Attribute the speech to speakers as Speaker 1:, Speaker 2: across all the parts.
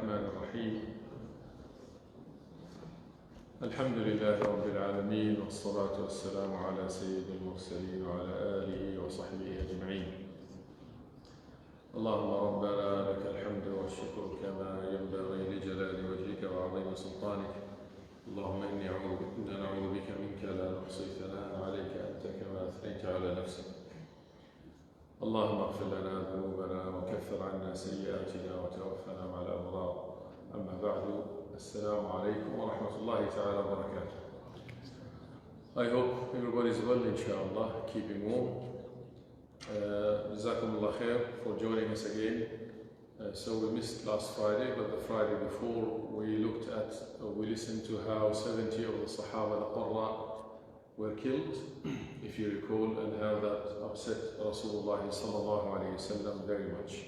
Speaker 1: الرحمن الرحيم. الحمد لله رب العالمين، والصلاة والسلام على سيد المرسلين وعلى آله وصحبه أجمعين. اللهم ربنا لك الحمد والشكر كما ينبغي لجلال وجهك وعظيم سلطانك. اللهم إني نعوذ بك منك لا نحصي ثناء عليك أنت كما أثنيت على نفسك. اللهم اغفر لنا ذنوبنا وكفر عنا سيئاتنا وتوفنا مع الأبرار. أما بعد، السلام عليكم ورحمة الله تعالى وبركاته. I hope everybody is well, inshallah, keeping warm. Jazakumullah khair for joining us again. So we missed last Friday, but the Friday before we listened to how 70 of the Sahaba al-Qurra were killed, if you recall, and how that upset Rasulullah sallallahu alayhi wasallam very much.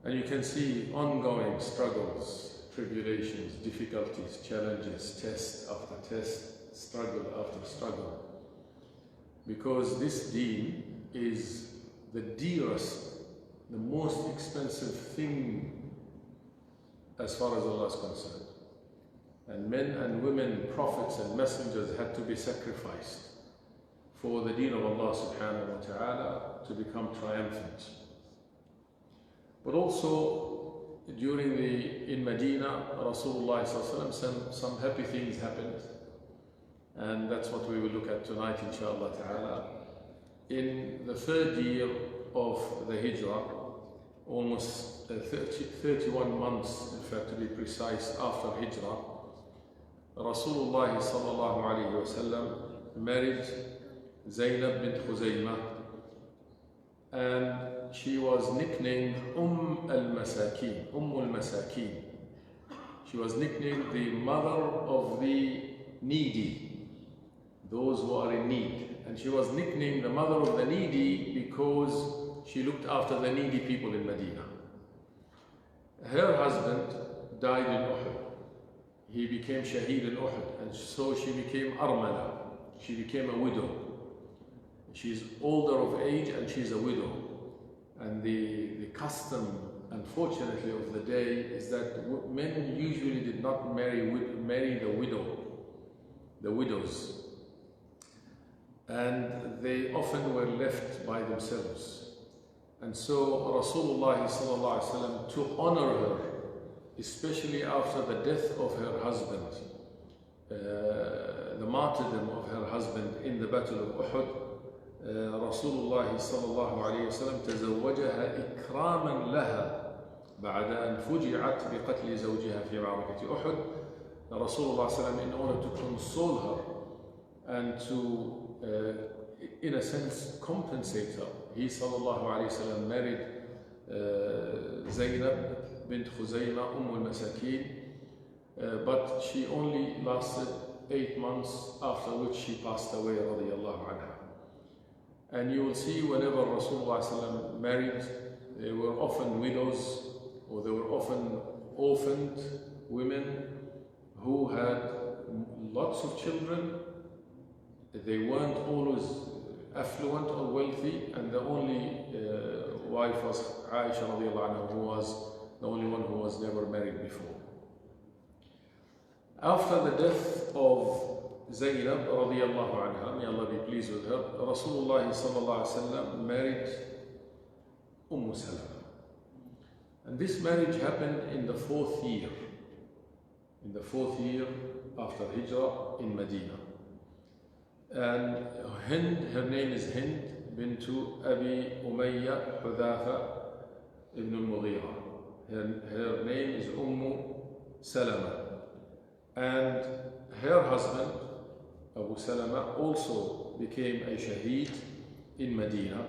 Speaker 1: And you can see ongoing struggles, tribulations, difficulties, challenges, test after test, struggle after struggle. Because this deen is the dearest, the most expensive thing as far as Allah is concerned. And men and women, prophets and messengers had to be sacrificed for the deen of Allah subhanahu wa ta'ala to become triumphant. But also in Medina, Rasulullah sallallahu alaihi wasallam, some happy things happened. And that's what we will look at tonight, inshallah ta'ala. In the third year of the Hijrah, almost 31 months, in fact to be precise, after Hijrah, Rasulullah sallallahu alayhi wa sallam married Zainab bint Khuzaymah, and she was nicknamed al-Masakin. Al-Masakin. She was nicknamed the mother of the needy, those who are in need. And she was nicknamed the mother of the needy because she looked after the needy people in Medina. Her husband died in Uhud. He became shaheed in Uhud, and so she became armala. She became a widow. She's older of age and she's a widow. And the custom, unfortunately, of the day is that men usually did not marry the widows. And they often were left by themselves. And so Rasulullah sallallahu alaihi wasallam, to honor her, especially after the death of her husband, the martyrdom of her husband in the Battle of Uhud, Rasulullah sallallahu alayhi wa sallam تزوجها إكراما لها بعد أن فجعت بقتل زوجها في معركة أحد. Rasulullah sallallahu alayhi wa sallam, in order to console her and to, in a sense, compensate her, he sallallahu alayhi wa sallam married Zainab bint Khuzaymah, al-Masakin, but she only lasted 8 months, after which she passed away radiyallahu anha. And you will see whenever Rasulullah sallam married, they were often widows, or they were often orphaned women who had lots of children. They weren't always affluent or wealthy, and the only wife was Aisha radiyallahu anha, who was the only one who was never married before. After the death of Zainab radiyallahu anha, may Allah be pleased with her, Rasulullah sallallahu alaihi wasallam married Salama. And this marriage happened in the 4th year. In the 4th year after Hijrah in Medina. And her name is Hind bintu Abi Umayya Hudhafa ibn al-Mughira. Her name is Salama. And her husband, Abu Salama, also became a shaheed in Medina.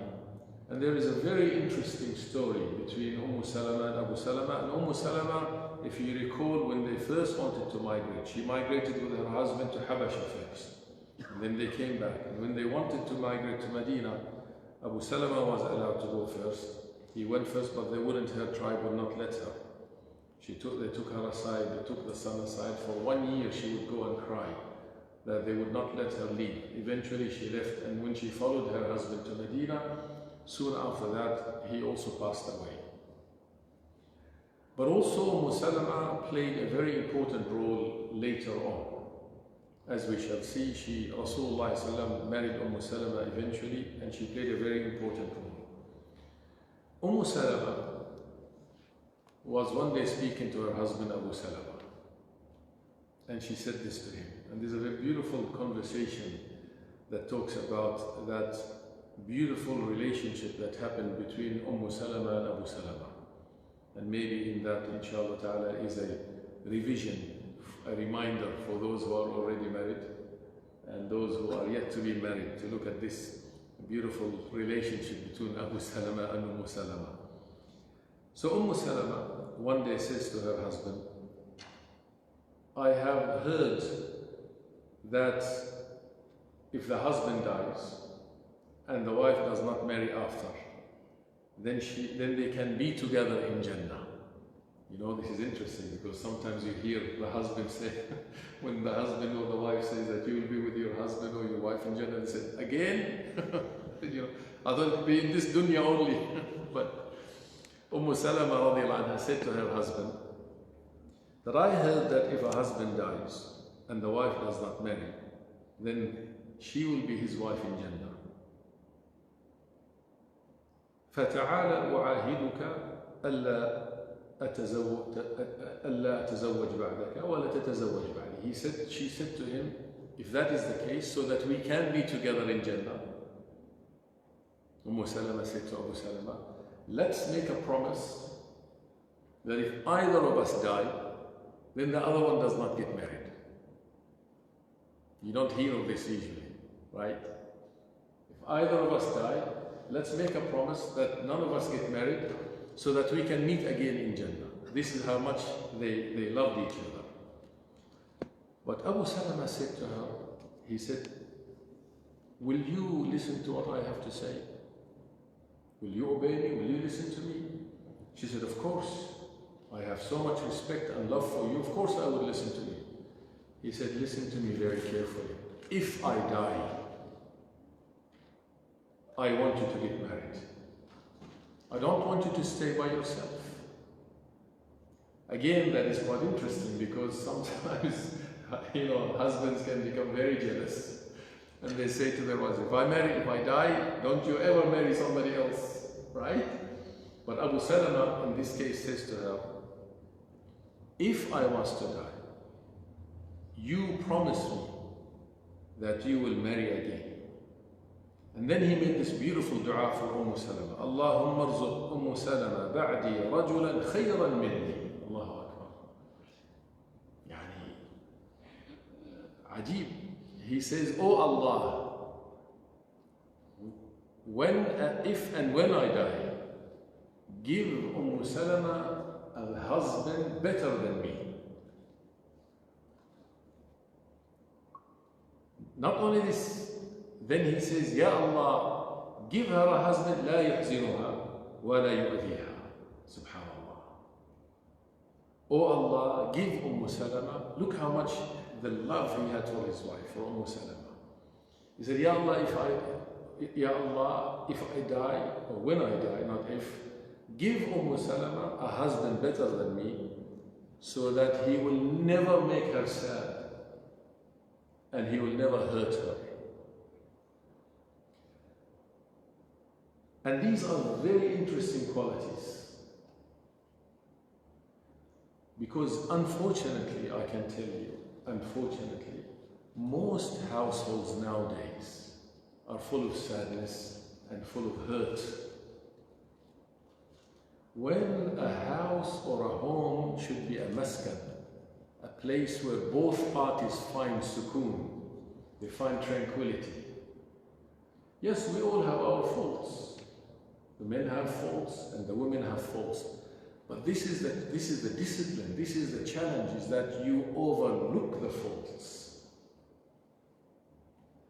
Speaker 1: And there is a very interesting story between Salama and Abu Salama. And Salama, if you recall, when they first wanted to migrate, she migrated with her husband to Habasha first. And then they came back. And when they wanted to migrate to Medina, Abu Salama was allowed to go first. He went first, but her tribe would not let her. They took her aside, they took the son aside. For 1 year she would go and cry that they would not let her leave. Eventually she left, and when she followed her husband to Medina, soon after that he also passed away. But also Umm Salama played a very important role later on. As we shall see, Rasulullah ﷺ married Salama eventually, and she played a very important role. Salama was one day speaking to her husband Abu Salama, and she said this to him. And there's a very beautiful conversation that talks about that beautiful relationship that happened between Salama and Abu Salama. And maybe in that, inshallah ta'ala, is a revision, a reminder for those who are already married and those who are yet to be married, to look at this beautiful relationship between Abu Salama and Salama. So Salama one day says to her husband, I have heard that if the husband dies and the wife does not marry after, then they can be together in Jannah. You know, this is interesting because sometimes you hear the husband say, when the husband or the wife says that you will be with your husband or your wife in Jannah, they say, again? You know, I don't be in this dunya only. But Salama radiallahu anha said to her husband, that I heard that if a husband dies and the wife does not marry, then she will be his wife in Jannah. فَتَعَالَ أُعَاهِدُكَ أَلَّا أتزوج بعدك ولا تتزوج بعدي. She said to him, if that is the case, so that we can be together in Jannah. Salama said to Abu Salama, let's make a promise that if either of us die, then the other one does not get married. You don't hear of this usually, right? If either of us die, let's make a promise that none of us get married so that we can meet again in Jannah. This is how much they loved each other. But Abu Salama said to her, he said, will you listen to what I have to say? Will you obey me? Will you listen to me? She said, of course. I have so much respect and love for you. Of course I would listen to you. He said, listen to me very carefully. If I die, I want you to get married. I don't want you to stay by yourself. Again, that is quite interesting because sometimes, you know, husbands can become very jealous. And they say to their wives, if I die, don't you ever marry somebody else, right? But Abu Salama in this case says to her, if I was to die, you promise me that you will marry again. And then he made this beautiful dua for Salama. Allahumma arzuq Salama ba'di rajulan khayran minni. Allahu Akbar. Yani, ajib. He says, oh Allah, if and when I die, give Salama a husband better than me. Not only this, then he says, Ya Allah, give her a husband لا يحزنها ولا يؤذيها. Subhanallah. Oh Allah, give Salama. Look how much the love he had for his wife, for Salama. He said, Ya Allah, if I die, or when I die, not if, give Salama a husband better than me, so that he will never make her sad, and he will never hurt her. And these are very interesting qualities. Because unfortunately, I can tell you, unfortunately, most households nowadays are full of sadness and full of hurt. When a house or a home should be a maskan, a place where both parties find sukoon, they find tranquility. Yes, we all have our faults. The men have faults and the women have faults. But this is the discipline, this is the challenge, is that you overlook the faults.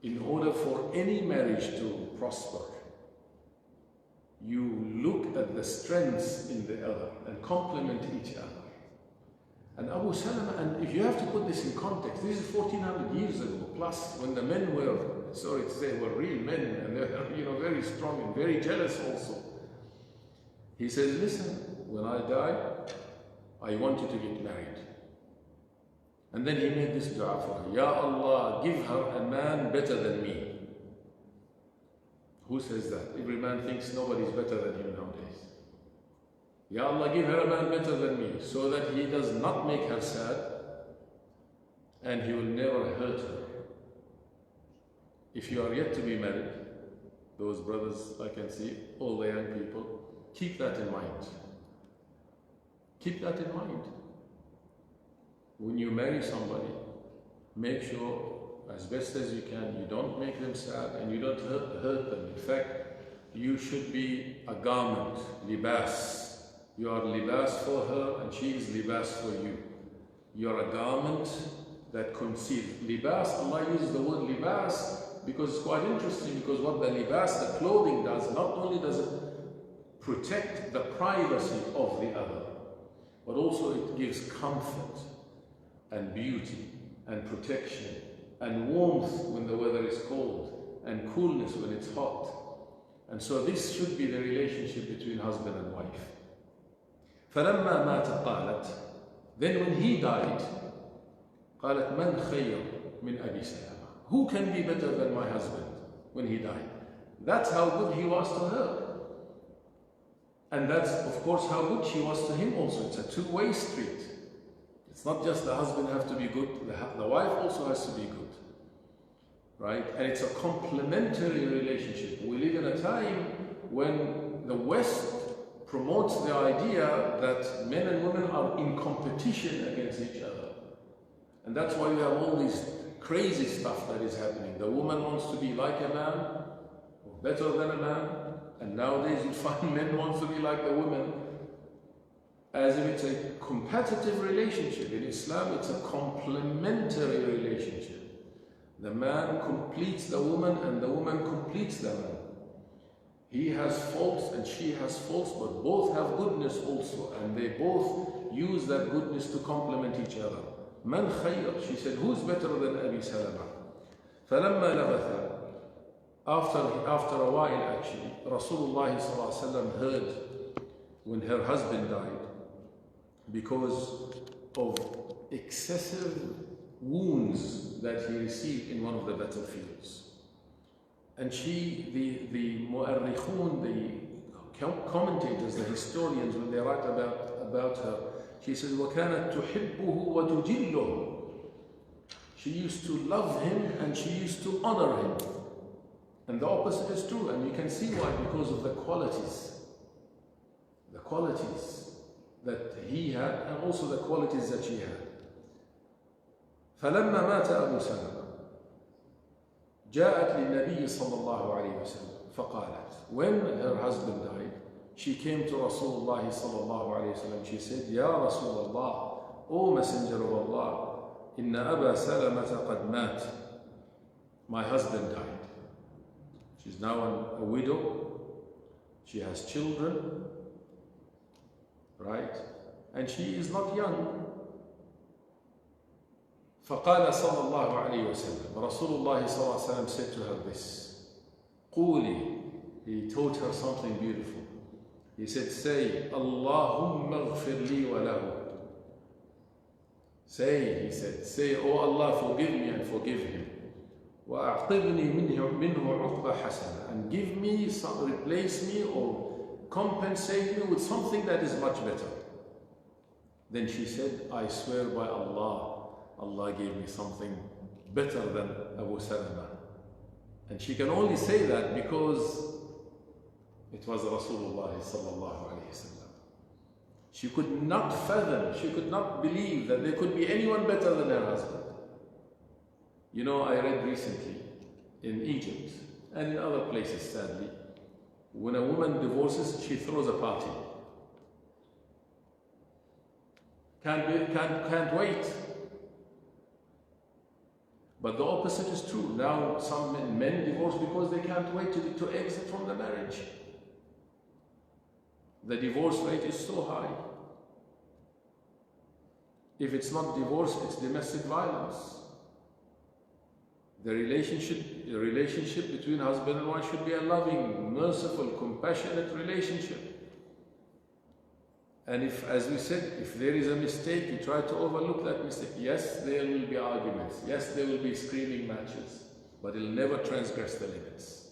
Speaker 1: In order for any marriage to prosper, you look at the strengths in the other and complement each other. And Abu Salama, and if you have to put this in context, this is 1400 years ago, plus when the men were, sorry to say, were real men, and they were, very strong and very jealous also. He says, listen, when I die, I want you to get married. And then he made this dua for her. Ya Allah, give her a man better than me. Who says that? Every man thinks nobody's better than him nowadays. Ya Allah, give her a man better than me, so that he does not make her sad and he will never hurt her. If you are yet to be married, those brothers I can see, all the young people, keep that in mind. Keep that in mind. When you marry somebody, make sure as best as you can, you don't make them sad and you don't hurt them. In fact, you should be a garment, libas. You are libas for her and she is libas for you. You are a garment that conceals. Libas, Allah uses the word libas because it's quite interesting, because what the libas, the clothing does, not only does it protect the privacy of the other, but also it gives comfort and beauty and protection and warmth when the weather is cold and coolness when it's hot. And so this should be the relationship between husband and wife. فَلَمَّا مَاتَ قَالَتْ, then when he died, قالت من خير من أبي سلمة, who can be better than my husband when he died? That's how good he was to her. And that's of course how good she was to him also. It's a two-way street. It's not just the husband have to be good, the wife also has to be good. Right? And it's a complementary relationship. We live in a time when the West promotes the idea that men and women are in competition against each other. And that's why you have all this crazy stuff that is happening. The woman wants to be like a man, or better than a man, and nowadays you find men wants to be like the women, as if it's a competitive relationship. In Islam, it's a complementary relationship. The man completes the woman and the woman completes the man. He has faults and she has faults, but both have goodness also, and they both use that goodness to complement each other. Man khayr, she said, who's better than Abi Salama? فَلَمَّا لَبَثَ, after a while actually, Rasulullah ﷺ heard when her husband died because of excessive wounds that he received in one of the battlefields. And she, the mu'arrikhun, the commentators, the historians, when they write about her, she says, وَكَانَتْ تُحِبُّهُ وَتُجِلُّهُ. She used to love him and she used to honor him. And the opposite is true, and you can see why, because of the qualities that he had and also the qualities that she had. فَلَمَّا مَاتَ أَبُو سَلَمَةَ جاءت للنبي صلى الله عليه وسلم فقالت, when her husband died, she came to Rasulullah صلى الله عليه وسلم. She said, Ya Rasulullah, O Messenger of Allah, إن أبا سلمة قد مات. My husband died. She's now a widow. She has children, right? And she is not young. فقال صلى الله عليه وسلم, Rasulullah صلى الله عليه وسلم said to her this, قولي, he taught her something beautiful. He said, say, Allahumma اغفر لي وله. Say, he said, say, oh Allah, forgive me and forgive him. وأعقبني منه عقبة حسنة, and give me some, replace me or compensate me with something that is much better. Then she said, I swear by Allah, Allah gave me something better than Abu Salama. And she can only say that because it was Rasulullah sallallahu alayhi wasallam. She could not fathom, she could not believe that there could be anyone better than her husband. You know, I read recently in Egypt and in other places, sadly, when a woman divorces, she throws a party. Can't wait. But the opposite is true. Now some men divorce because they can't wait to exit from the marriage. The divorce rate is so high. If it's not divorce, it's domestic violence. The relationship between husband and wife should be a loving, merciful, compassionate relationship. And if, as we said, if there is a mistake, you try to overlook that mistake. Yes, there will be arguments. Yes, there will be screaming matches, but it'll never transgress the limits.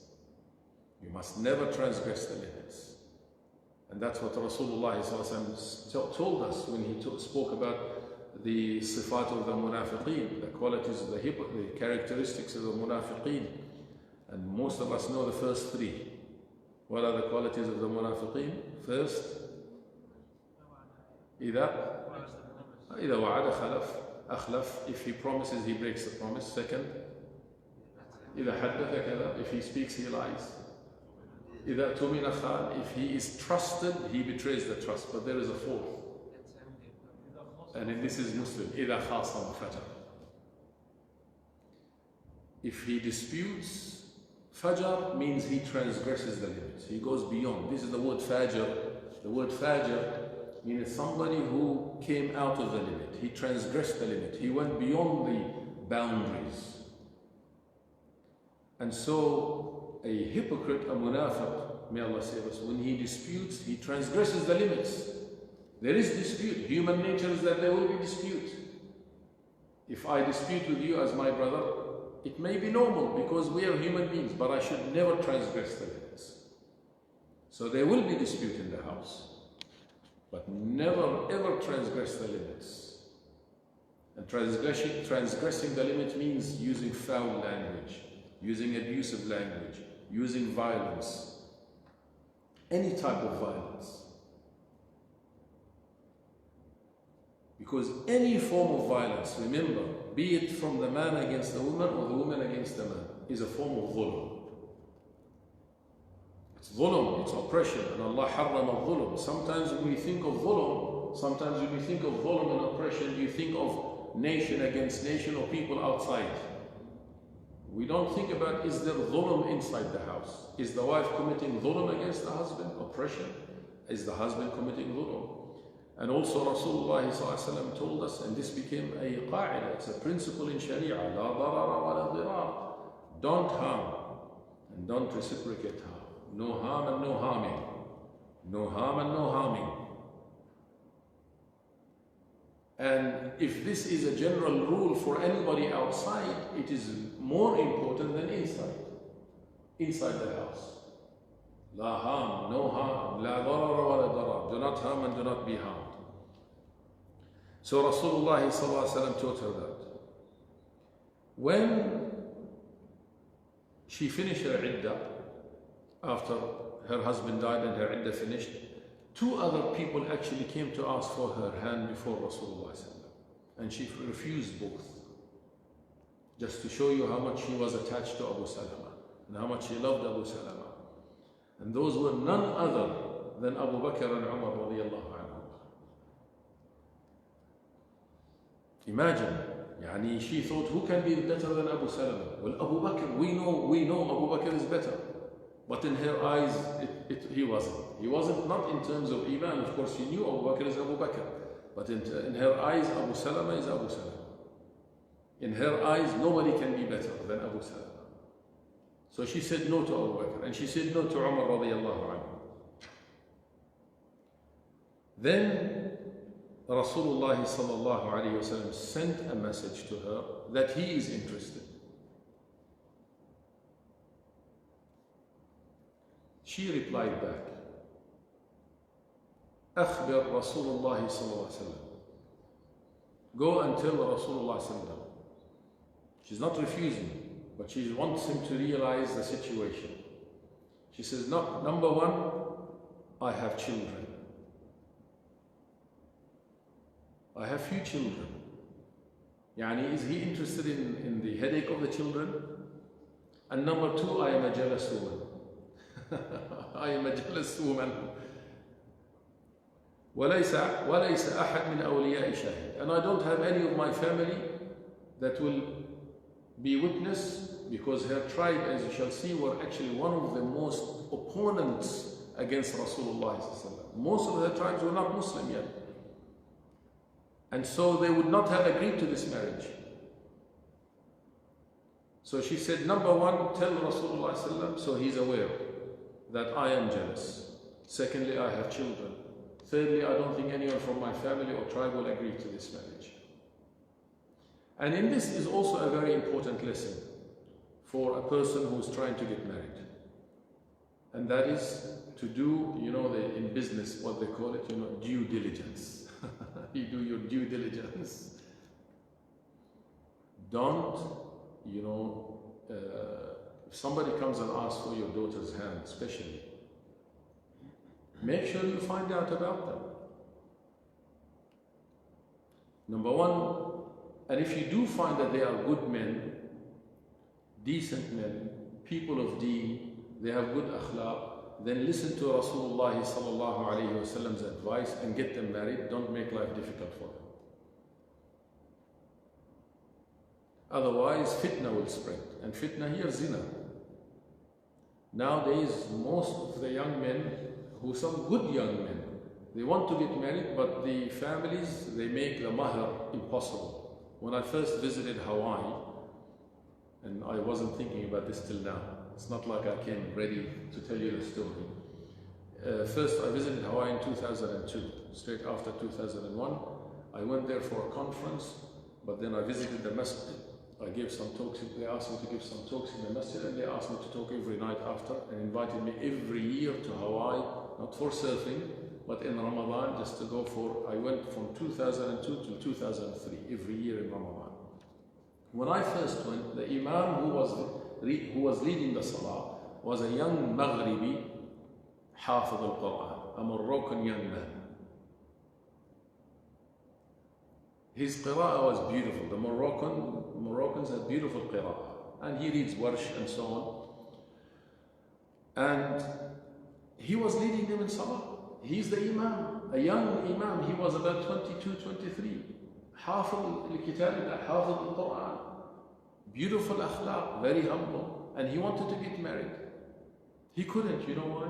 Speaker 1: You must never transgress the limits. And that's what Rasulullah told us when he spoke about the sifat of the munafiqeen, the qualities of the characteristics of the munafiqeen. And most of us know the first three. What are the qualities of the munafiqeen? First, إذا وعد خلف أخلف. If he promises, he breaks the promise. Second, إذا حدث كذا. If he speaks, he lies. إذا تؤمن خان. If he is trusted, he betrays the trust. But there is a fourth, and this is Muslim. إذا خاصم فجر. If he disputes, fajr means he transgresses the limits. He goes beyond. This is the word fajr. The word fajr means somebody who came out of the limit. He transgressed the limit. He went beyond the boundaries. And so a hypocrite, a munafiq, may Allah save us, when he disputes, he transgresses the limits. There is dispute. Human nature is that there will be dispute. If I dispute with you as my brother, it may be normal because we are human beings, but I should never transgress the limits. So there will be dispute in the house, but never ever transgress the limits. And transgressing the limit means using foul language, using abusive language, using violence, any type of violence. Because any form of violence, remember, be it from the man against the woman or the woman against the man, is a form of dhulm. It's dhulm, it's oppression, and Allah harram al-dhulm. Sometimes when we think of dhulm, sometimes when we think of dhulm and oppression, you think of nation against nation or people outside. We don't think about, is there dhulm inside the house? Is the wife committing dhulm against the husband, oppression? Is the husband committing dhulm? And also Rasulullah ﷺ told us, and this became a qa'ida, it's a principle in Sharia, la darara wa la dirar. Don't harm and don't reciprocate harm. No harm and no harming. No harm and no harming. And if this is a general rule for anybody outside, it is more important than inside. Inside the house. La harm, no harm, la darara wa la darar. Do not harm and do not be harmed. So Rasulullah ﷺ taught her that. When she finished her iddah, after her husband died and her iddah finished, two other people actually came to ask for her hand before Rasulullah ﷺ. And she refused both. Just to show you how much she was attached to Abu Salama and how much she loved Abu Salama. And those were none other than Abu Bakr and Umar radiallahu anhu. Imagine, she thought, who can be better than Abu Salama? Well, Abu Bakr, we know Abu Bakr is better. But in her eyes, he wasn't. He wasn't, not in terms of iman. Of course, she knew Abu Bakr is Abu Bakr. But in her eyes, Abu Salama is Abu Salama. In her eyes, nobody can be better than Abu Salama. So she said no to Abu Bakr, and she said no to Umar radiallahu anhu. Then Rasulullah sallallahu alayhi wasallam sent a message to her that he is interested. She replied back, أخبر رسول الله صلى الله عليه وسلم. Go and tell Rasulullah sallallahu alayhi wasallam. She's not refusing, but she wants him to realize the situation. She says, no, number one, I have children. I have few children. Is he interested in the headache of the children? And number two, I am a jealous woman. I am a jealous woman. وليس أحد من أولياء شاهد. And I don't have any of my family that will be witness, because her tribe, as you shall see, were actually one of the most opponents against Rasulullah. Most of the tribes were not Muslim yet. And so they would not have agreed to this marriage. So she said, number one, tell Rasulullah so he's aware that I am jealous. Secondly, I have children. Thirdly, I don't think anyone from my family or tribe will agree to this marriage. And in this is also a very important lesson for a person who is trying to get married. And that is to do, in business, what they call it, due diligence. You do your due diligence. Don't, if somebody comes and asks for your daughter's hand, especially, make sure you find out about them. Number one, and if you do find that they are good men, decent men, people of deen, they have good akhlaq, then listen to Rasulullah sallallahu alayhi wa sallam's advice and get them married. Don't make life difficult for them. Otherwise, fitna will spread. And fitna here, zina. Nowadays, most of the young men, some good young men, they want to get married, but the families, they make the mahr impossible. When I first visited Hawaii, and I wasn't thinking about this till now, it's not like I came ready to tell you the story. First, I visited Hawaii in 2002, straight after 2001. I went there for a conference, but then I visited the masjid. I gave some talks. They asked me to give some talks in the masjid, and they asked me to talk every night after, and invited me every year to Hawaii, not for surfing, but in Ramadan, just to go for, I went from 2002 to 2003, every year in Ramadan. When I first went, the imam who was leading the salah was a young Maghribi, Hafid al-Quran, a Moroccan young man. His qira'ah was beautiful. The Moroccans have beautiful qira'ah, and he reads Warsh and so on. And he was leading them in salah. He's the imam, a young imam. He was about 22, 23. Hafid al-Kitab, Hafid al-Quran. Beautiful akhlaq, very humble. And he wanted to get married. He couldn't, you know why?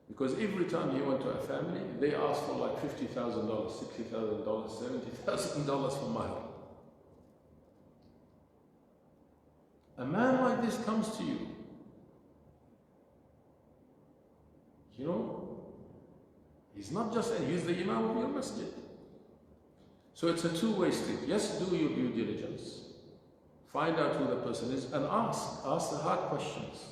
Speaker 1: Because every time he went to a family, they asked for like $50,000, $60,000, $70,000 for mahr. A man like this comes to you, he's not just, he's the imam of your masjid. So it's a two-way street. Yes, do your due diligence. Find out who the person is and ask the hard questions.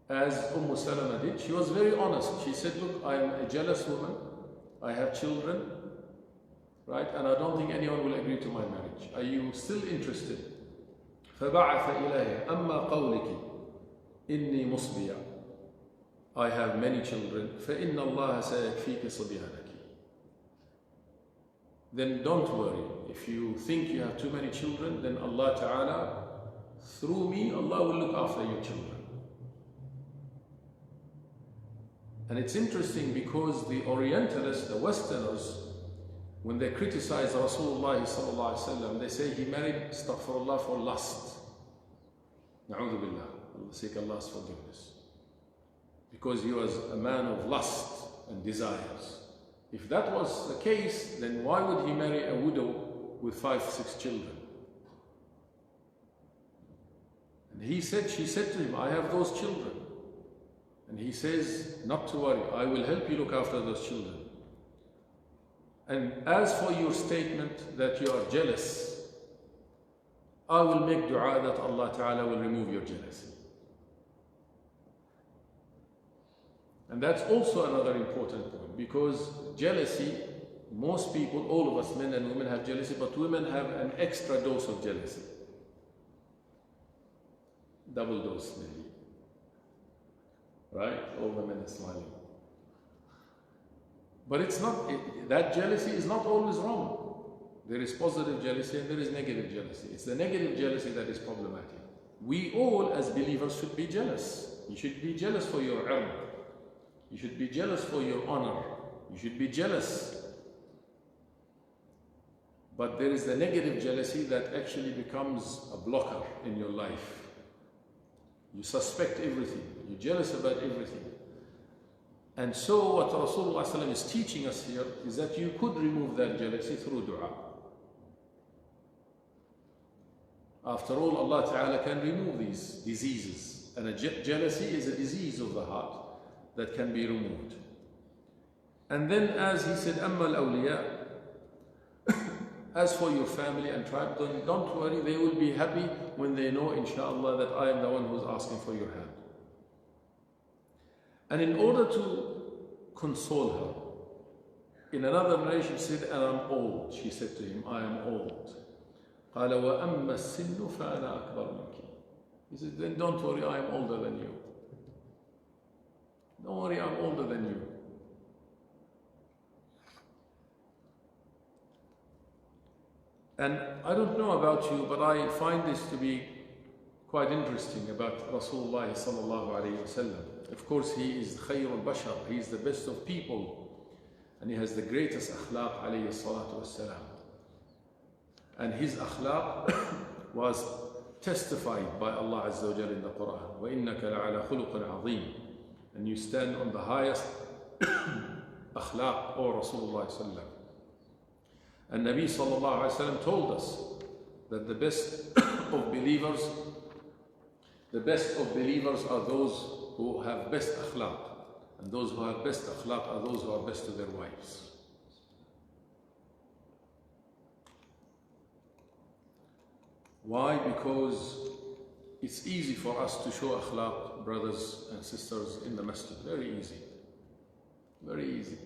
Speaker 1: As Salama did, she was very honest. She said, look, I am a jealous woman. I have children, right? And I don't think anyone will agree to my marriage. Are you still interested? فَبَعَثَ إِلَيْهَا أَمَّا قَوْلِكِ إِنِّي مُصْبِيَةٌ. I have many children. فَإِنَّ اللَّهَ سَيَكْفِيكَ صَبِيَانَكِ. Then don't worry. If you think you have too many children, then Allah Ta'ala, through me, Allah will look after your children. And it's interesting because the Orientalists, the Westerners, when they criticize Rasulullah sallallahu alaihi wasallam, they say he married, astaghfirullah, for lust. Na'udhu billah. Allah seek Allah's forgiveness. Because he was a man of lust and desires. If that was the case, then why would he marry a widow with 5, 6 children? And she said to him, I have those children. And he says, not to worry, I will help you look after those children. And as for your statement that you are jealous, I will make dua that Allah Ta'ala will remove your jealousy. And that's also another important point, because jealousy, most people, all of us, men and women, have jealousy, but women have an extra dose of jealousy. Double dose, maybe. Right? All the men are smiling. But it's not, that jealousy is not always wrong. There is positive jealousy and there is negative jealousy. It's the negative jealousy that is problematic. We all, as believers, should be jealous. You should be jealous for your ilm. You should be jealous for your honor. You should be jealous. But there is the negative jealousy that actually becomes a blocker in your life. You suspect everything. You're jealous about everything. And so what Rasulullah ﷺ is teaching us here is that you could remove that jealousy through dua. After all, Allah Ta'ala can remove these diseases. And jealousy is a disease of the heart that can be removed. And then as he said, أَمَّا الْأَوْلِيَاء, as for your family and tribe, don't worry, they will be happy when they know, inshallah, that I am the one who's asking for your hand. And in order to console her, in another narration she said, and I'm old. She said to him, I am old. قال وَأَمَّا السِّنُّ فَأَنَا أَكْبَرُ مِنْكِ. He said, then don't worry, I am older than you. Don't worry, I'm older than you. And I don't know about you, but I find this to be quite interesting about Rasulullah sallallahu alayhi wasallam. Of course, he is khayr al-bashar, he is the best of people, and he has the greatest akhlaq alayhi salatu wassalam. And his akhlaq was testified by Allah Azza wa Jalla in the Quran. وَإِنَّكَ لَعَلَى خُلُقٍ عَظِيمٍ. And you stand on the highest akhlaq, O Rasulullah sallallahu. And Nabi sallallahu alayhi wa sallam told us that the best of believers are those who have best akhlaq. And those who have best akhlaq are those who are best to their wives. Why? Because it's easy for us to show akhlaq, brothers and sisters, in the masjid. Very easy. Very easy.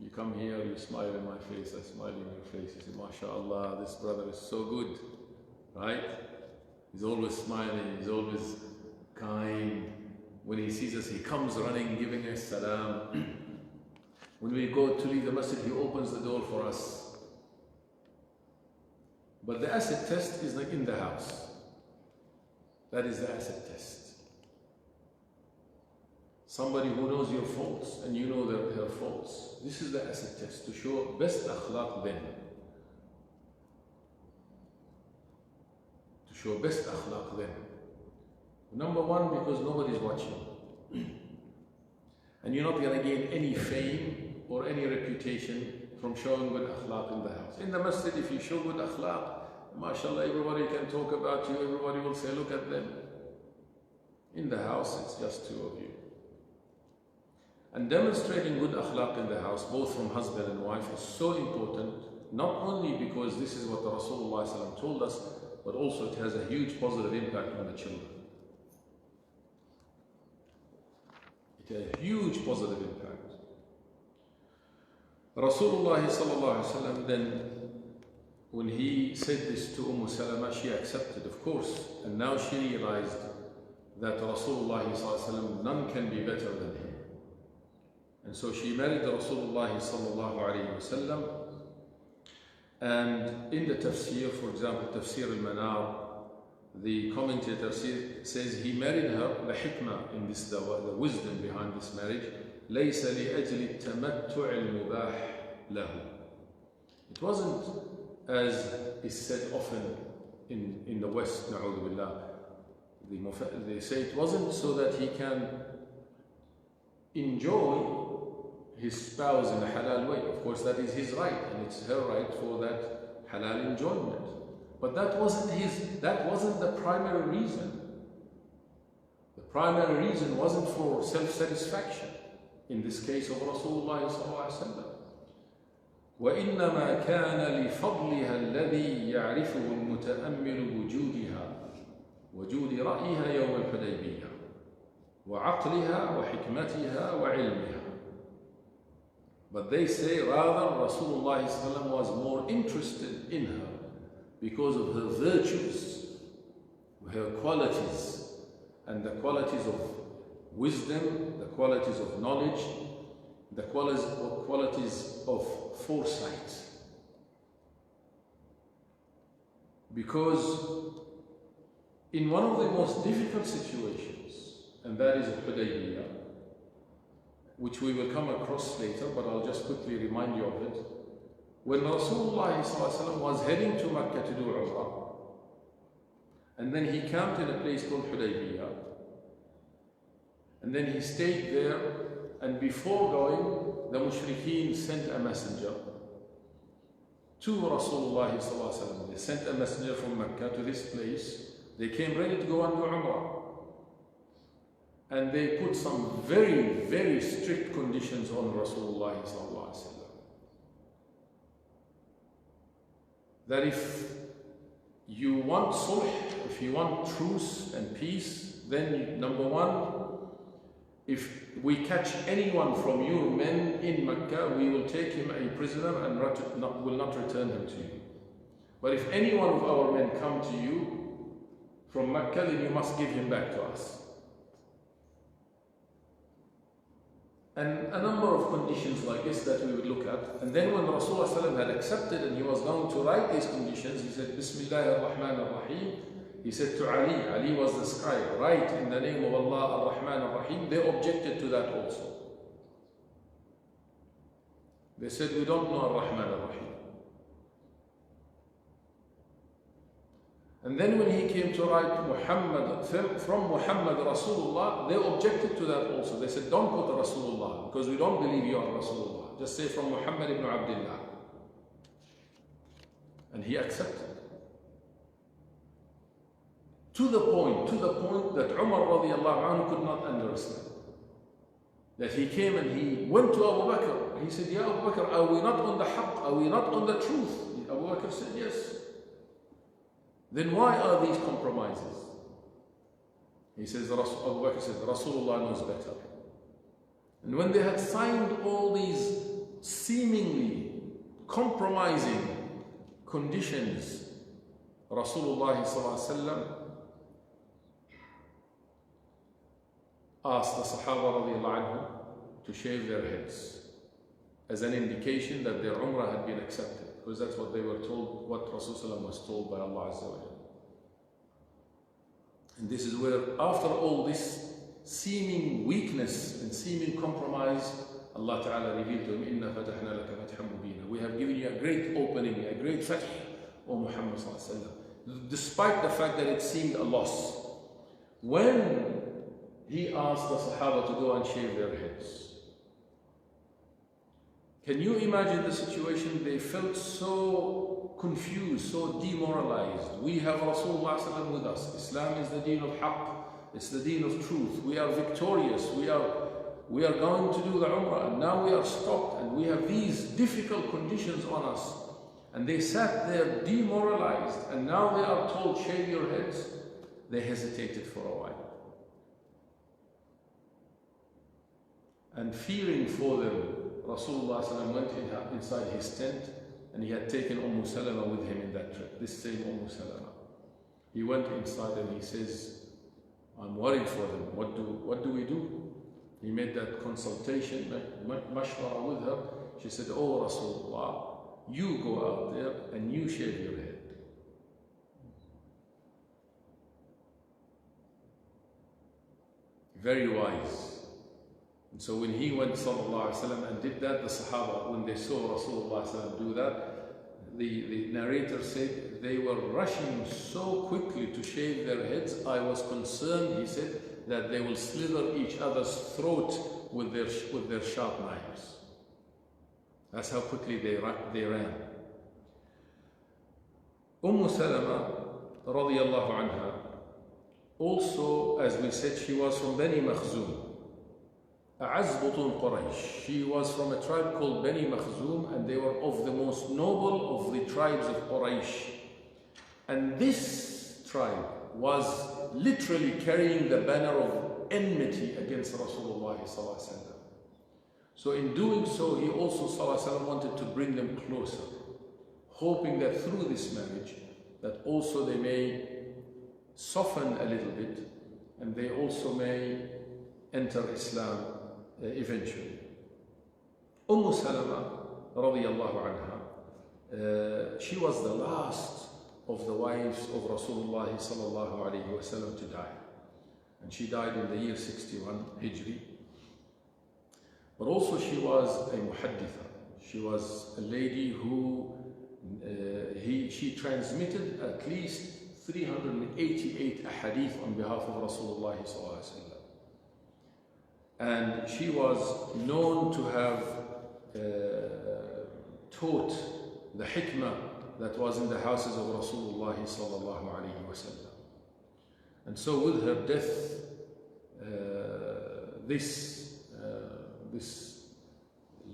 Speaker 1: You come here, you smile in my face, I smile in your face. You say, MashaAllah, this brother is so good. Right? He's always smiling, he's always kind. When he sees us, he comes running, giving us salam. When we go to leave the masjid, he opens the door for us. But the acid test is like in the house. That is the acid test. Somebody who knows your faults and you know her faults. This is the acid test, to show best akhlaq then. To show best akhlaq then. Number one, because nobody's watching. And you're not going to gain any fame or any reputation from showing good akhlaq in the house. In the masjid, if you show good akhlaq, mashallah, everybody can talk about you, everybody will say, look at them. In the house, it's just two of you. And demonstrating good akhlaq in the house, both from husband and wife, is so important, not only because this is what the Rasulullah ﷺ told us, but also it has a huge positive impact on the children. It has a huge positive impact. Rasulullah ﷺ then, when he said this to Salama, she accepted, of course, and now she realized that Rasulullah ﷺ, none can be better than him. And so she married Rasulullah ﷺ, and in the tafsir, for example, Tafsir al-Manar, the commentator says he married her, the hikmah in this, the wisdom behind this marriage, لَيْسَ لِأَجْلِ التَّمَتُّعِ الْمُبَاحِ لَهُ. It wasn't, as is said often in the West, na'udhu billah, they say it wasn't so that he can enjoy his spouse in a halal way. Of course, that is his right, and it's her right for that halal enjoyment. But that wasn't the primary reason. The primary reason wasn't for self-satisfaction, in this case of Rasulullah sallallahu alaihi wasallam. وإنما كان لفضلها الذي يعرفه المتأمل وجود رأيها يوم الحديبية وعقلها وحكمتها وعلمها. But they say rather Rasulullah ﷺ was more interested in her because of her virtues, her qualities, and the qualities of wisdom, the qualities of knowledge, the qualities of foresight. Because in one of the most difficult situations, and that is Hudaybiyah, which we will come across later, but I'll just quickly remind you of it. When Rasulullah ﷺ was heading to Mecca to do Umrah, and then he camped in a place called Hudaybiyah, and then he stayed there, and before going, the mushrikeen sent a messenger to Rasulullah ﷺ. They sent a messenger from Mecca to this place. They came ready to go and do Umrah. and they put some very, very strict conditions on Rasulullah sallallahu alaihi wasallam. That if you want sulh, if you want truce and peace, then number one, if we catch anyone from your men in Mecca, we will take him a prisoner and will not return him to you. But if any one of our men come to you from Mecca, then you must give him back to us. And a number of conditions like this that we would look at. And then when Rasulullah had accepted and he was going to write these conditions, he said, Bismillah ar-Rahman ar-Rahim. He said to Ali, Ali was the scribe, write in the name of Allah ar-Rahman ar-Rahim. They objected to that also. They said, we don't know ar-Rahman ar-Rahim. And then when he came to write Muhammad, from Muhammad Rasulullah, they objected to that also. They said, don't put Rasulullah, because we don't believe you are Rasulullah. Just say from Muhammad ibn Abdalla. And he accepted. To the point that Umar radiallahu anhu could not understand. That he came and he went to Abu Bakr. He said, Ya Abu Bakr, are we not on the haqq? Are we not on the truth? Abu Bakr said, yes. Then why are these compromises? He says, Abu Bakr said, Rasulullah knows better. And when they had signed all these seemingly compromising conditions, Rasulullah asked the Sahaba radiallahu anhu to shave their heads as an indication that their Umrah had been accepted. Because that's what they were told, what Rasulullah was told by Allah Azza wa Jalla. And this is where, after all this seeming weakness and seeming compromise, Allah Ta'ala revealed to him, Inna fatahna laka fathan mubina. We have given you a great opening, a great fath, O Muhammad sallallahu alaihi wasallam. Despite the fact that it seemed a loss. When he asked the Sahaba to go and shave their heads, can you imagine the situation? They felt so confused, so demoralized. We have Rasulullah with us. Islam is the deen of haqq. It's the deen of truth. We are victorious. We are going to do the Umrah, and now we are stopped, and we have these difficult conditions on us. And they sat there demoralized, and now they are told, shave your heads. They hesitated for a while. And fearing for them, Rasulullah went inside his tent, and he had taken Salama with him in that trip, this same Salama. He went inside and he says, I'm worried for them. What do we do? He made that consultation, mashwara with her. She said, oh Rasulullah, you go out there and you shave your head. Very wise. And so when he went sallallahu alaihi wasallam and did that, the Sahaba, when they saw Rasulullah do that, the narrator said they were rushing so quickly to shave their heads. I was concerned, he said, that they will slither each other's throat with their sharp knives. That's how quickly they ran. Salama radiyallahu anha, also, as we said, she was from Bani Makhzum. She was from a tribe called Bani Makhzum, and they were of the most noble of the tribes of Quraysh. And this tribe was literally carrying the banner of enmity against Rasulullah sallallahu alaihi wasallam. So in doing so, he also sallallahu alaihi wasallam wanted to bring them closer, hoping that through this marriage, that also they may soften a little bit, and they also may enter Islam eventually. Salama radiyallahu anha, she was the last of the wives of Rasulullah sallallahu alayhi wasallam to die, and she died in the year 61 Hijri. But also she was a muhadditha. She was a lady who she transmitted at least 388 ahadith on behalf of Rasulullah sallallahu alayhi wasallam. And she was known to have taught the hikmah that was in the houses of Rasulullah sallallahu alayhi wasallam. And so with her death, this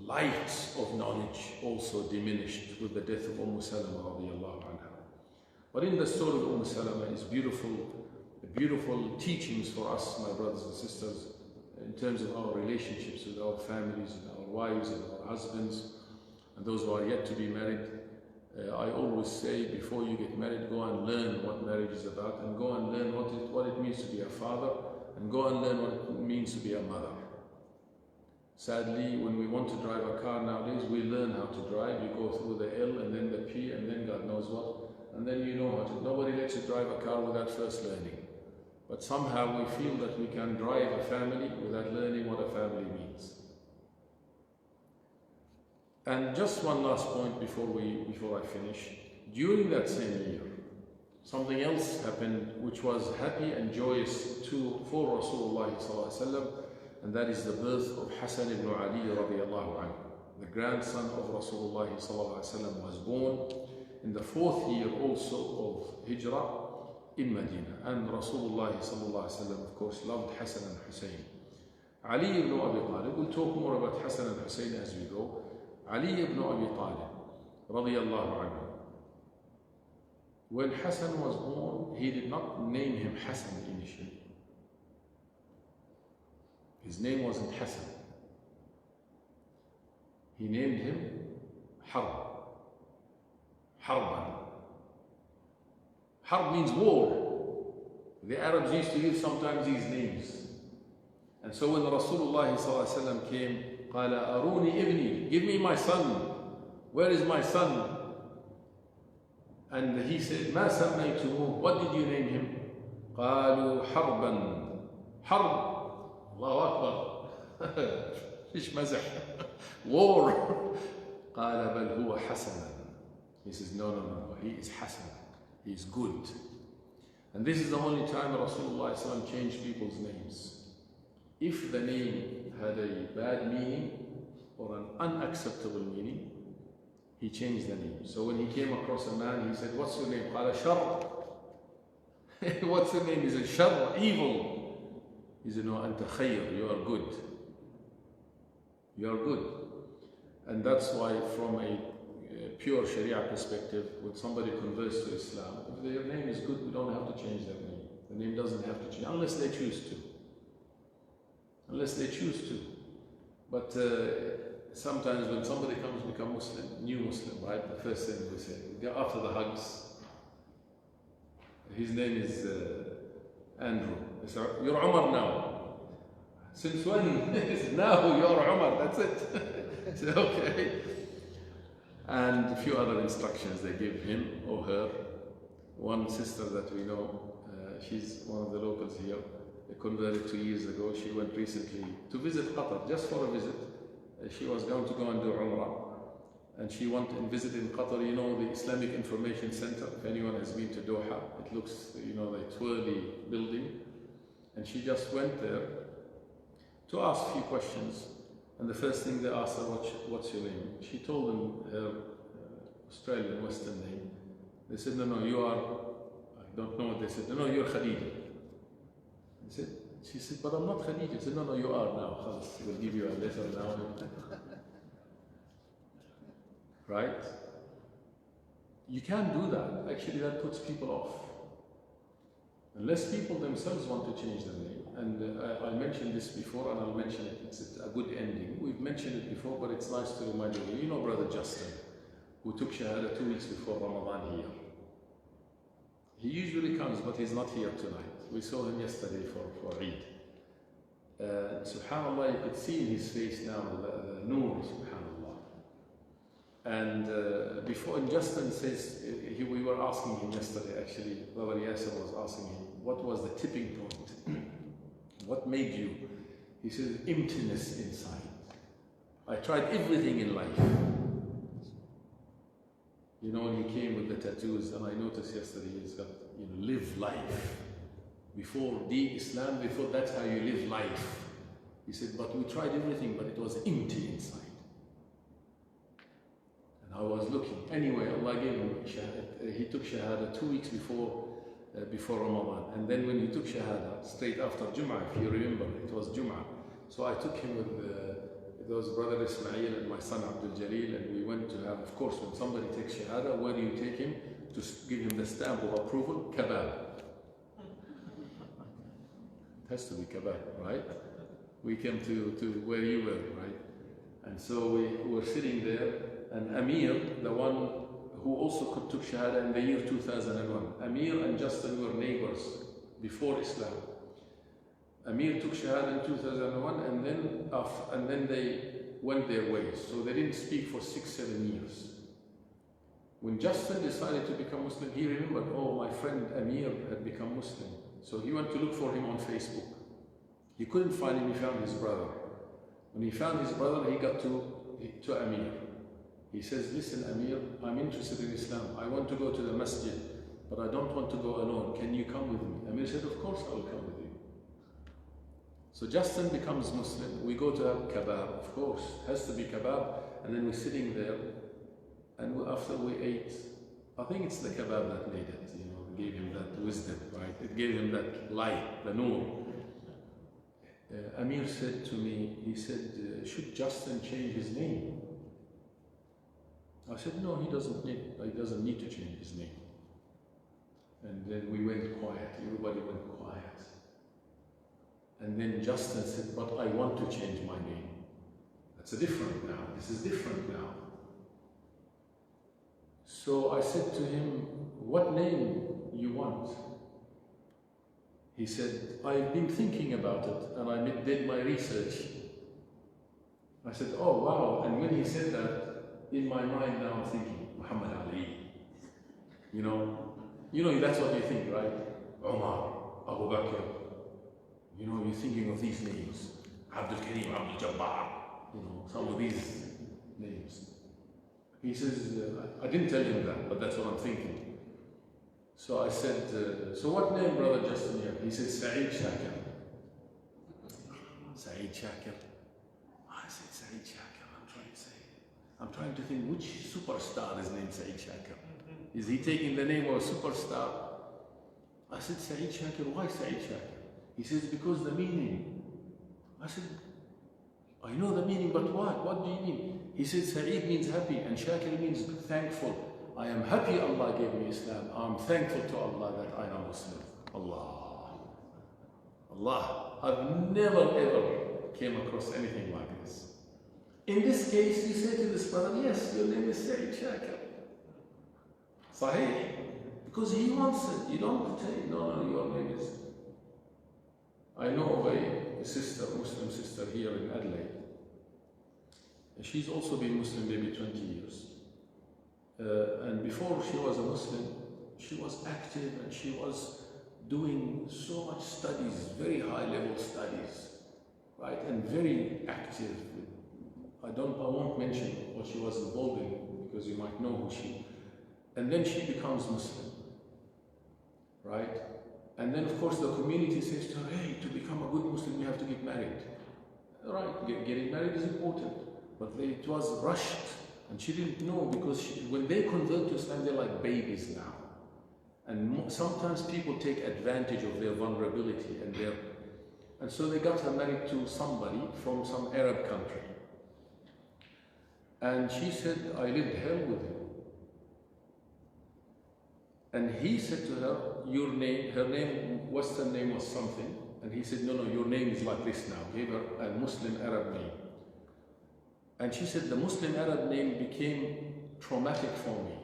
Speaker 1: light of knowledge also diminished with the death of Salama radiallahu anha. But in the story of Salama is beautiful teachings for us, my brothers and sisters, in terms of our relationships with our families and our wives and our husbands and those who are yet to be married. I always say, before you get married, go and learn what marriage is about, and go and learn what it means to be a father, and go and learn what it means to be a mother. Sadly, when we want to drive a car nowadays, we learn how to drive. You go through the L and then the P and then God knows what, and then you know how to. Nobody lets you drive a car without first learning. But somehow we feel that we can drive a family without learning what a family means. And just one last point before I finish. During that same year, something else happened which was happy and joyous for Rasulullah sallallahu alaihi wasallam, and that is the birth of Hassan ibn Ali radiallahu anhu. The grandson of Rasulullah sallallahu alaihi wasallam was born in the 4th year also of Hijrah in Medina, and Rasulullah sallallahu alaihi wasallam, of course, loved Hassan and Hussein. Ali ibn Abi Talib, we'll talk more about Hassan and Hussein as we go. Ali ibn Abi Talib radiyallahu anhu, when Hassan was born, he did not name him Hassan initially. His name wasn't Hassan. He named him Harban. Harb means war. The Arabs used to use sometimes these names. And so when Rasulullah sallallahu alaihi wasallam came, قال أروني ابني, give me my son. Where is my son? And he said, ما سميتموه, what did you name him? قالوا حربا. حرب. الله أكبر. فيش مزح. War. قال بل هو حسنا. He says, no, he is Hassan. He is good. And this is the only time Rasulullah sallallahu changed people's names. If the name had a bad meaning or an unacceptable meaning, he changed the name. So when he came across a man, he said, what's your name? قال شر. What's your name? He said, شر, evil. He said, no, أنت خير, you are good. You are good. And that's why from a pure Sharia perspective, when somebody converts to Islam, if their name is good, we don't have to change their name. The name doesn't have to change, unless they choose to. Unless they choose to. But sometimes when somebody comes to become Muslim, new Muslim, right, the first thing we say, after the hugs, his name is Andrew. He said, you're Umar now. Since when? Now you're Umar, that's it. I said, okay. And a few other instructions they give him or her. One sister that we know, she's one of the locals here, they converted 2 years ago. She went recently to visit Qatar, just for a visit. She was going to go and do Umrah. And she went and visited in Qatar, you know, the Islamic Information Center. If anyone has been to Doha, it looks, you know, the twirly building. And she just went there to ask a few questions. And the first thing they asked her, what's your name? She told them her Australian Western name. They said, no, you are, I don't know what they said. No, you're Khadija. She said, but I'm not Khadija. She said, no, you are now. We'll give you a letter now. Right? You can't do that. Actually, that puts people off. Unless people themselves want to change their name. And I mentioned this before, and I'll mention it. It's a good ending. We've mentioned it before, but it's nice to remind you. You know Brother Justin, who took Shahada 2 weeks before Ramadan here. He usually comes, but he's not here tonight. We saw him yesterday for Eid. Subhanallah, you could see in his face now the nur, subhanallah. And before, and Justin says, we were asking him yesterday, actually, Brother Yasser was asking him, what was the tipping point? What made you? He says, emptiness inside. I tried everything in life. You know, when he came with the tattoos, and I noticed yesterday he's got, you know, live life. Before Islam, before that's how you live life. He said, but we tried everything, but it was empty inside. And I was looking. Anyway, Allah gave him Shahada. He took Shahada 2 weeks before Ramadan. And then when he took Shahada, straight after Jum'ah, if you remember, it was Jum'ah. So I took him with those brother Ismail and my son Abdul Jalil, and we went to have, of course, when somebody takes Shahada, where do you take him? To give him the stamp of approval? Kebab. It has to be kebab, right? We came to where you were, right? And so we were sitting there, and Amir, the one who also took Shahada in the year 2001. Amir and Justin were neighbors before Islam. Amir took Shahada in 2001, and then they went their ways. So they didn't speak for 6-7 years. When Justin decided to become Muslim, he remembered, oh, my friend Amir had become Muslim. So he went to look for him on Facebook. He couldn't find him, he found his brother. When he found his brother, he got to Amir. He says, listen Amir, I'm interested in Islam. I want to go to the masjid, but I don't want to go alone. Can you come with me? Amir said, of course I will come with you. So Justin becomes Muslim. We go to have kebab, of course. It has to be kebab. And then we're sitting there, and after we ate, I think it's the kebab that made it, you know, gave him that wisdom, right? It gave him that light, the nur. Amir said to me, he said, should Justin change his name? I said, no, he doesn't need to change his name. And then we went quiet, everybody went quiet. And then Justin said, but I want to change my name. That's different now, this is different now. So I said to him, what name you want? He said, I've been thinking about it and I did my research. I said, oh wow, and when he said that, in my mind now I'm thinking, Muhammad Ali. You know, that's what you think, right? Umar, Abu Bakr. You know, you're thinking of these names. Abdul Karim, Abdul Jabbar. You know, some of these names. He says, I didn't tell him that, but that's what I'm thinking. So I said, so what name, brother Justin, you have? He said, Saeed Shakir. Saeed Shakir. I said, Saeed Shakir. I'm trying to think which superstar is named Saeed Shakir. Is he taking the name of a superstar? I said, Saeed Shakir, why Saeed Shakir? He says, because the meaning. I said, I know the meaning, but what? What do you mean? He said, Saeed means happy and Shakir means thankful. I am happy Allah gave me Islam. I'm thankful to Allah that I am Muslim. Allah. I've never ever came across anything like this. In this case, you say to this brother, yes, your name is Saeed Shakir. Sahih. Because he wants it. You don't say, no, your name is. I know of a sister, Muslim sister here in Adelaide. She's also been Muslim maybe 20 years. And before she was a Muslim, she was active and she was doing so much studies, very high level studies, right? And very active. I won't mention what she was involved in because you might know who she. And then she becomes Muslim, right? And then of course the community says to her, hey, to become a good Muslim you have to get married. Right, getting married is important, but it was rushed and she didn't know because when they convert to Islam they're like babies now. And sometimes people take advantage of their vulnerability and so they got her married to somebody from some Arab country. And she said, I lived hell with him. And he said to her, your name, her name, Western name was something. And he said, no, your name is like this now. Gave her a Muslim Arab name. And she said, the Muslim Arab name became traumatic for me.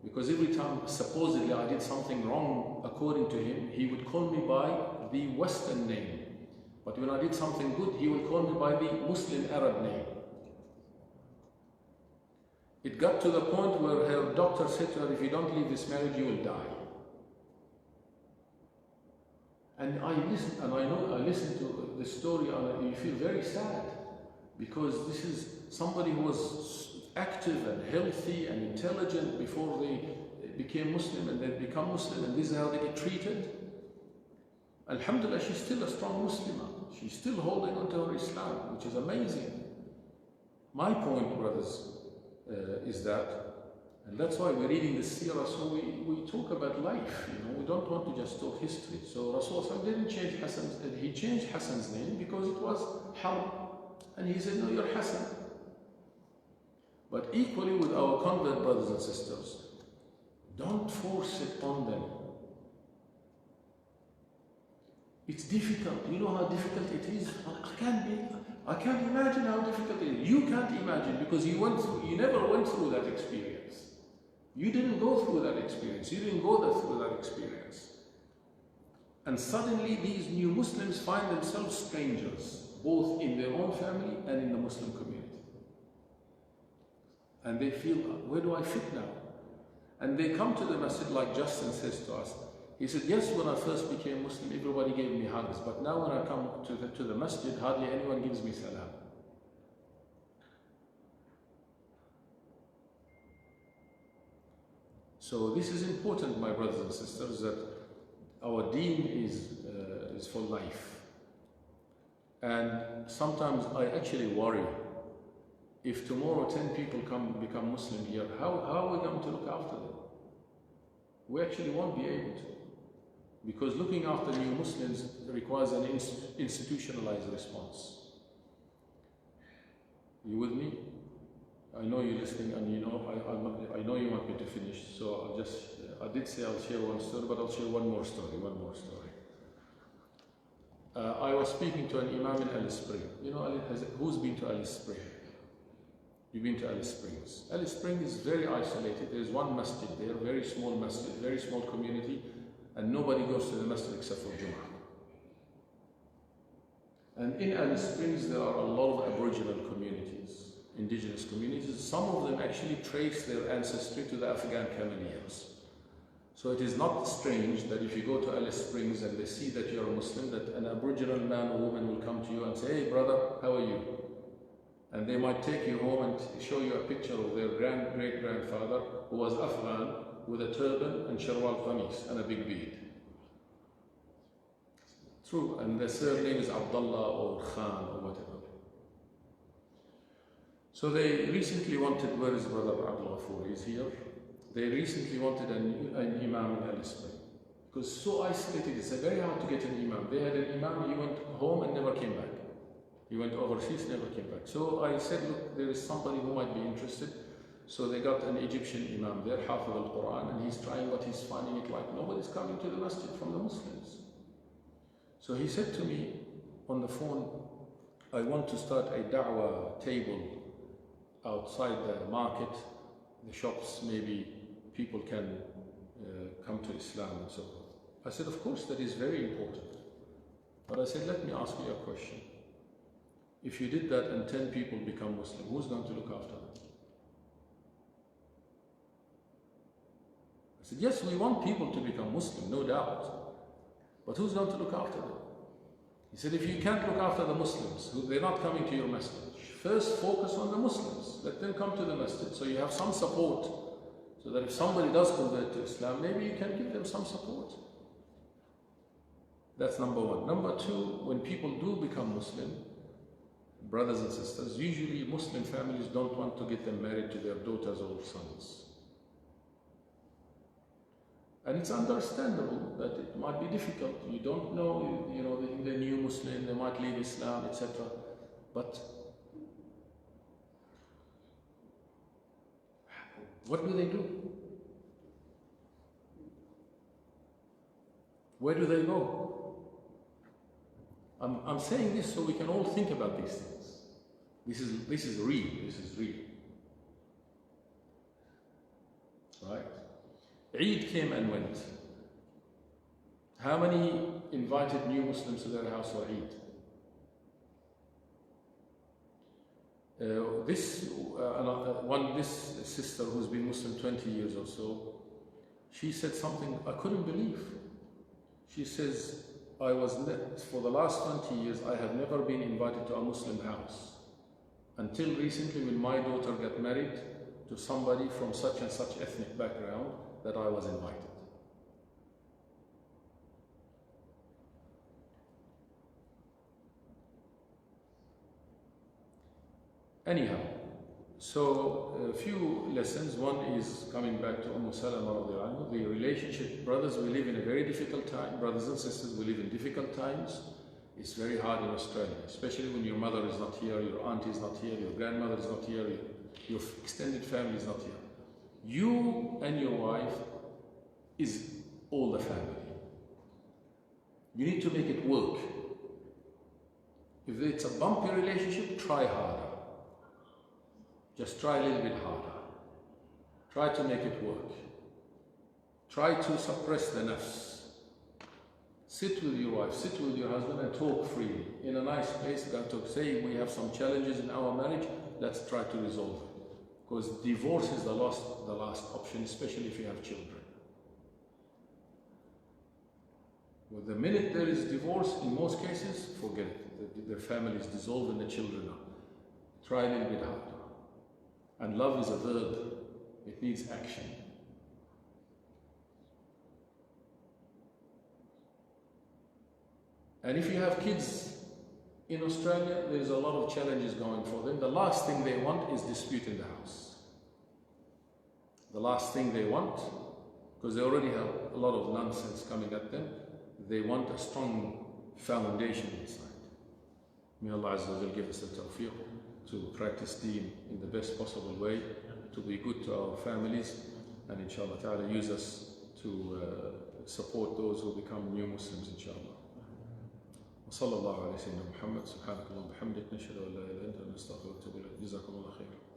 Speaker 1: Because every time, supposedly, I did something wrong, according to him, he would call me by the Western name. But when I did something good, he would call me by the Muslim Arab name. It got to the point where her doctor said to her, if you don't leave this marriage, you will die. And I listened to the story and you feel very sad because this is somebody who was active and healthy and intelligent before they became Muslim and then become Muslim and this is how they get treated. Alhamdulillah, she's still a strong Muslimah. She's still holding on to her Islam, which is amazing. My point, brothers, is that, and that's why we're reading the Seera, so we talk about life, you know, we don't want to just talk history. So Rasulullah didn't change Hassan's, he changed Hassan's name because it was harm. And he said, no, you're Hassan. But equally with our convert brothers and sisters, don't force it on them. It's difficult. You know how difficult it is? I can't imagine how difficult it is. You can't imagine because you never went through that experience. You didn't go through that experience. You didn't go through that experience. And suddenly these new Muslims find themselves strangers, both in their own family and in the Muslim community. And they feel, where do I fit now? And they come to the masjid like Justin says to us. He said, yes, when I first became Muslim, everybody gave me hugs. But now when I come to the masjid, hardly anyone gives me salam. So this is important, my brothers and sisters, that our deen is for life. And sometimes I actually worry, if tomorrow 10 people become Muslim here, how are we going to look after them? We actually won't be able to. Because looking after new Muslims requires an institutionalized response. You with me? I know you're listening, and you know I know you want me to finish, so I did say I'll share one story, but I'll share one more story. I was speaking to an imam in Alice Springs. You know, who's been to Alice Springs? You've been to Alice Springs. Alice Springs is very isolated. There's one masjid there, very small masjid, very small community, and nobody goes to the masjid except for Jum'ah. And in Alice Springs there are a lot of Aboriginal communities, indigenous communities. Some of them actually trace their ancestry to the Afghan Cavaliers. So it is not strange that if you go to Alice Springs and they see that you're a Muslim, that an Aboriginal man or woman will come to you and say, hey brother, how are you? And they might take you home and show you a picture of their great-grandfather who was Afghan with a turban and sharwal qamis and a big beard. True, and the surname is Abdalla or Khan or whatever. So they recently wanted, where is Brother Abdul Ghafoor? He's here. They recently wanted an imam in Alice Springs. Because so isolated, it's very hard to get an imam. They had an imam, he went home and never came back. He went overseas, never came back. So I said, look, there is somebody who might be interested. So they got an Egyptian imam there, Hafiz al-Quran, and he's trying, but he's finding it like nobody's coming to the masjid from the Muslims. So he said to me on the phone, I want to start a da'wah table outside the market, the shops, maybe people can come to Islam and so forth. I said, of course, that is very important. But I said, let me ask you a question. If you did that and 10 people become Muslim, who's going to look after them? I said, yes, we want people to become Muslim, no doubt. But who's going to look after them? He said, if you can't look after the Muslims, they're not coming to your masjid. First, focus on the Muslims. Let them come to the masjid so you have some support. So that if somebody does convert to Islam, maybe you can give them some support. That's number one. Number two, when people do become Muslim, brothers and sisters, usually Muslim families don't want to get them married to their daughters or sons. And it's understandable that it might be difficult. You don't know, you know, the new Muslim, they might leave Islam, etc. But what do they do? Where do they go? I'm saying this so we can all think about these things. This is real. This is real. Right? Eid came and went. How many invited new Muslims to their house for Eid? This sister who's been Muslim 20 years or so, she said something I couldn't believe. She says, for the last 20 years, I have never been invited to a Muslim house. Until recently, when my daughter got married to somebody from such and such ethnic background, that I was invited. Anyhow, so a few lessons. One is coming back to Salama, the relationship. Brothers, we live in a very difficult time. Brothers and sisters, we live in difficult times. It's very hard in Australia, especially when your mother is not here, your aunt is not here, your grandmother is not here, your extended family is not here. You and your wife is all the family. You need to make it work. If it's a bumpy relationship, try harder. Just try a little bit harder. Try to make it work. Try to suppress the nafs. Sit with your wife, sit with your husband and talk freely. In a nice place, you got to say, we have some challenges in our marriage, let's try to resolve it. Because divorce is the last option, especially if you have children. Well, the minute there is divorce, in most cases, forget it. The family is dissolved and the children are. Try a little bit harder. And love is a verb. It needs action. And if you have kids in Australia, there's a lot of challenges going for them. The last thing they want is dispute in the house. The last thing they want, because they already have a lot of nonsense coming at them, they want a strong foundation inside. May Allah Azza wa Jal give us the tawfiq to practice deen in the best possible way, to be good to our families, and inshallah ta'ala use us to support those who become new Muslims, inshallah. وصلى الله على سيدنا محمد سبحانك اللهم وبحمدك نشهد ان لا اله الا انت نستغفرك ونتوب اليك جزاكم الله خيرا.